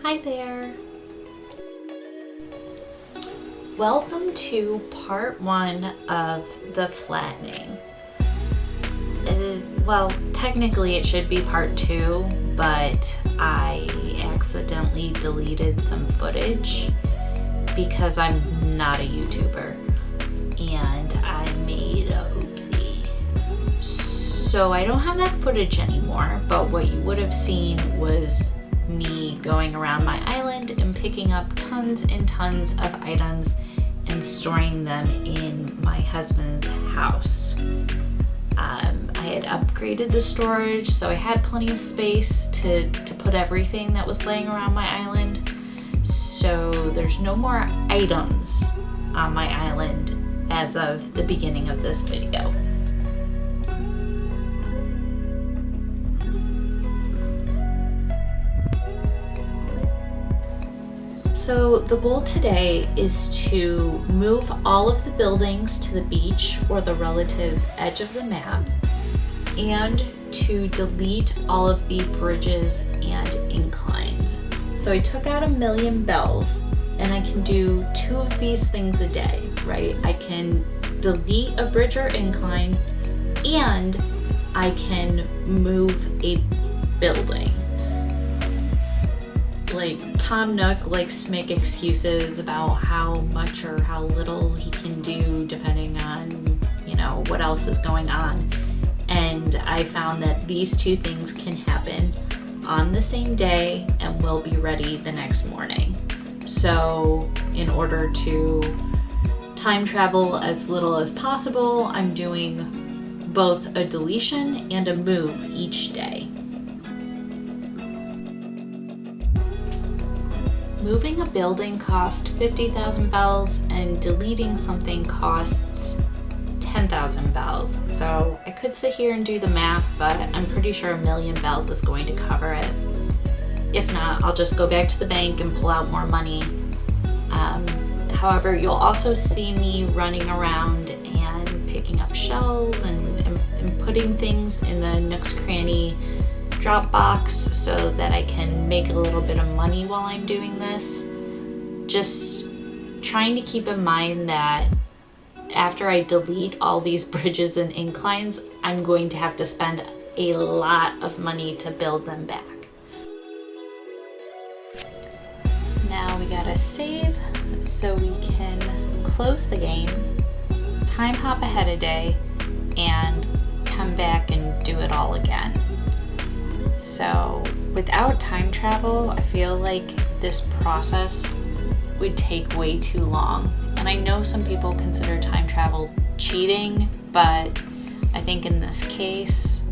Hi there! Welcome to part 1 of the flattening. Well, technically it should be part 2, but I accidentally deleted some footage because I'm not a YouTuber and I made a oopsie. So I don't have that footage anymore, but what you would have seen was me going around my island and picking up tons and tons of items and storing them in my husband's house. I had upgraded the storage, so I had plenty of space to put everything that was laying around my island. So there's no more items on my island as of the beginning of this video. So the goal today is to move all of the buildings to the beach or the relative edge of the map and to delete all of the bridges and inclines. So I took out 1,000,000 bells and I can do 2 of these things a day, right? I can delete a bridge or incline and I can move a building. Like, Tom Nook likes to make excuses about how much or how little he can do depending on, what else is going on. And I found that these 2 things can happen on the same day and will be ready the next morning. So in order to time travel as little as possible, I'm doing both a deletion and a move each day. Moving a building costs 50,000 bells and deleting something costs 10,000 bells. So I could sit here and do the math, but I'm pretty sure 1,000,000 bells is going to cover it. If not, I'll just go back to the bank and pull out more money. However, you'll also see me running around and picking up shells and putting things in the Nook's Cranny drop box so that I can make a little bit of money while I'm doing this. Just trying to keep in mind that after I delete all these bridges and inclines, I'm going to have to spend a lot of money to build them back. Now we gotta save so we can close the game, time hop ahead a day, and come back and do it all again. So without time travel, I feel like this process would take way too long. And I know some people consider time travel cheating, but I think in this case,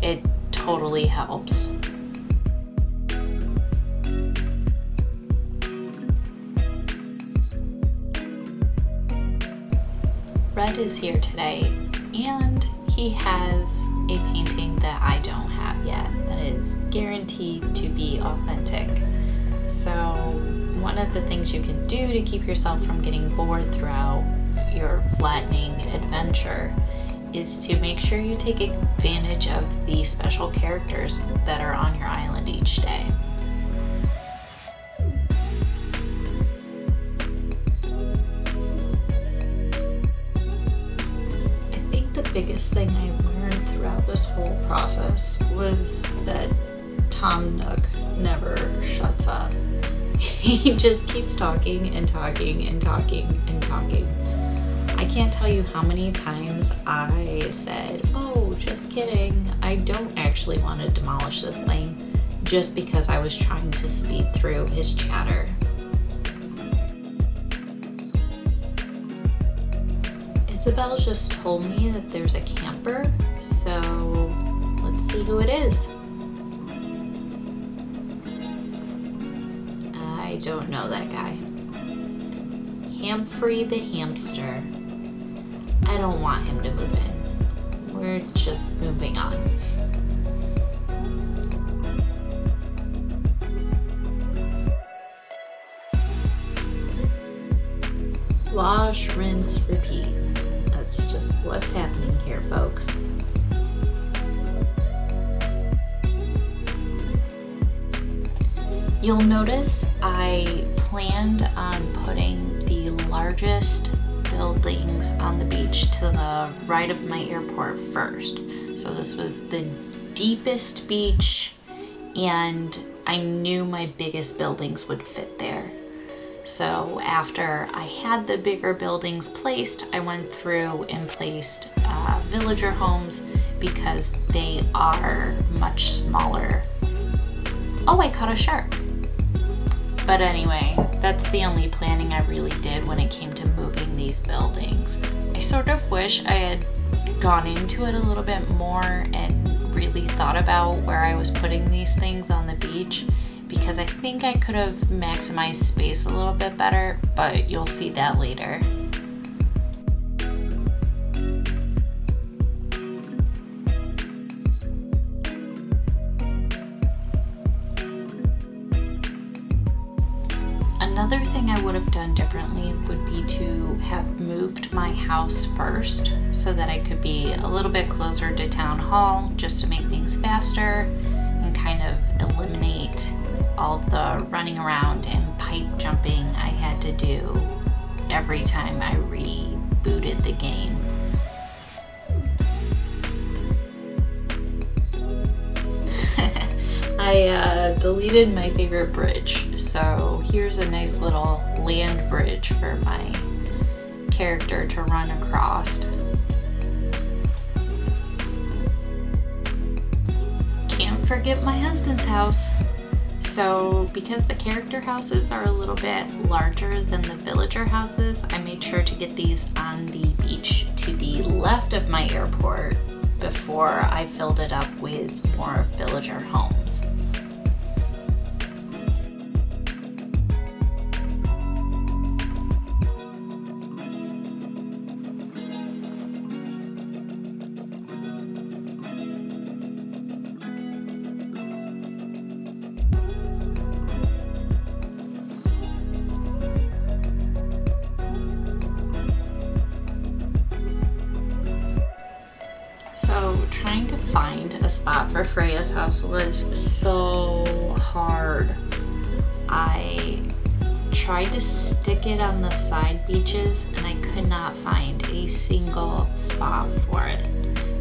it totally helps. Red is here today, and he has a painting that I don't have yet that is guaranteed to be authentic. So one of the things you can do to keep yourself from getting bored throughout your flattening adventure is to make sure you take advantage of the special characters that are on your island each day. The biggest thing I learned throughout this whole process was that Tom Nook never shuts up. He just keeps talking and talking and talking and talking. I can't tell you how many times I said, "Oh, just kidding. I don't actually want to demolish this thing," just because I was trying to speed through his chatter. Isabel just told me that there's a camper, so let's see who it is. I don't know that guy. Hamfrey the hamster. I don't want him to move in. We're just moving on. Wash, rinse, repeat. That's just what's happening here, folks. You'll notice I planned on putting the largest buildings on the beach to the right of my airport first. So this was the deepest beach, and I knew my biggest buildings would fit there. So after I had the bigger buildings placed, I went through and placed villager homes because they are much smaller. Oh, I caught a shark. But anyway, that's the only planning I really did when it came to moving these buildings. I sort of wish I had gone into it a little bit more and really thought about where I was putting these things on the beach, because I think I could have maximized space a little bit better, but you'll see that later. Another thing I would have done differently would be to have moved my house first so that I could be a little bit closer to town hall, just to make things faster and kind of eliminate all of the running around and pipe jumping I had to do every time I rebooted the game. I deleted my favorite bridge, so here's a nice little land bridge for my character to run across. Can't forget my husband's house. So because the character houses are a little bit larger than the villager houses, I made sure to get these on the beach to the left of my airport before I filled it up with more villager homes. So trying to find a spot for Freya's house was so hard. I tried to stick it on the side beaches and I could not find a single spot for it.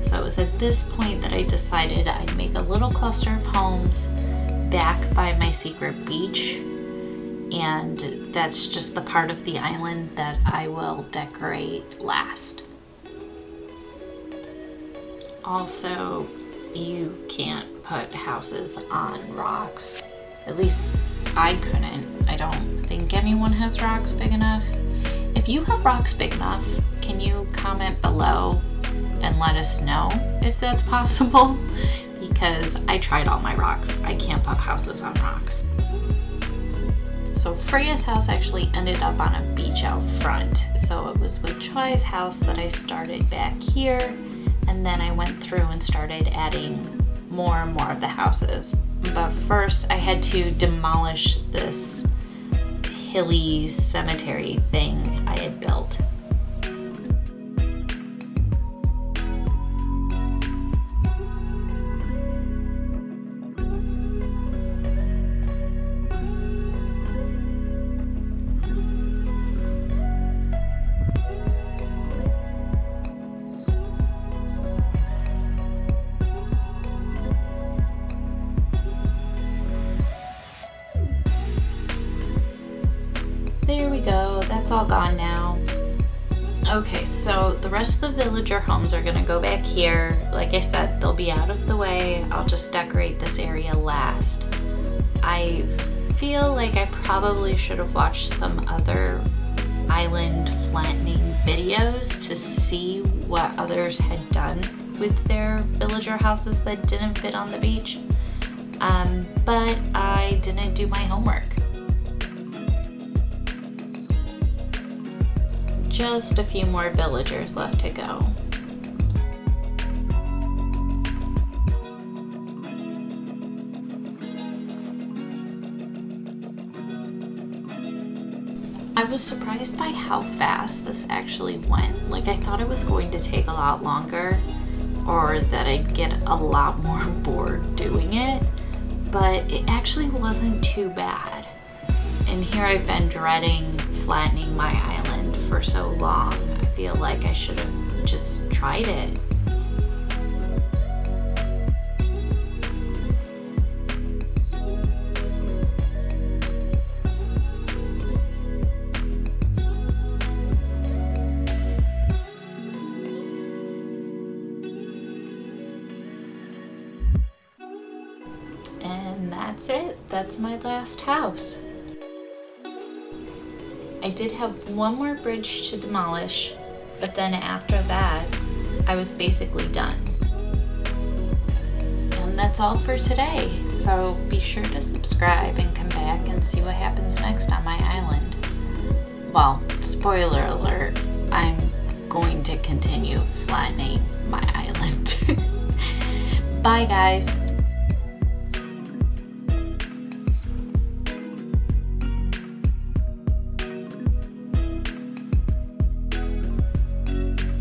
So it was at this point that I decided I'd make a little cluster of homes back by my secret beach, and that's just the part of the island that I will decorate last. Also, you can't put houses on rocks. At least I couldn't. I don't think anyone has rocks big enough. If you have rocks big enough, can you comment below and let us know if that's possible? Because I tried all my rocks. I can't put houses on rocks. So Freya's house actually ended up on a beach out front. So it was with Choi's house that I started back here. And then I went through and started adding more and more of the houses. But first I had to demolish this hilly cemetery thing I had built. There we go, that's all gone now. Okay, so the rest of the villager homes are gonna go back here. Like I said, they'll be out of the way. I'll just decorate this area last. I feel like I probably should have watched some other island flattening videos to see what others had done with their villager houses that didn't fit on the beach. But I didn't do my homework. Just a few more villagers left to go. I was surprised by how fast this actually went. Like, I thought it was going to take a lot longer, or that I'd get a lot more bored doing it, but it actually wasn't too bad. And here I've been dreading flattening my island for so long. I feel like I should have just tried it. And that's it. That's my last house. I did have one more bridge to demolish, but then after that, I was basically done. And that's all for today. So be sure to subscribe and come back and see what happens next on my island. Well, spoiler alert, I'm going to continue flattening my island. Bye guys.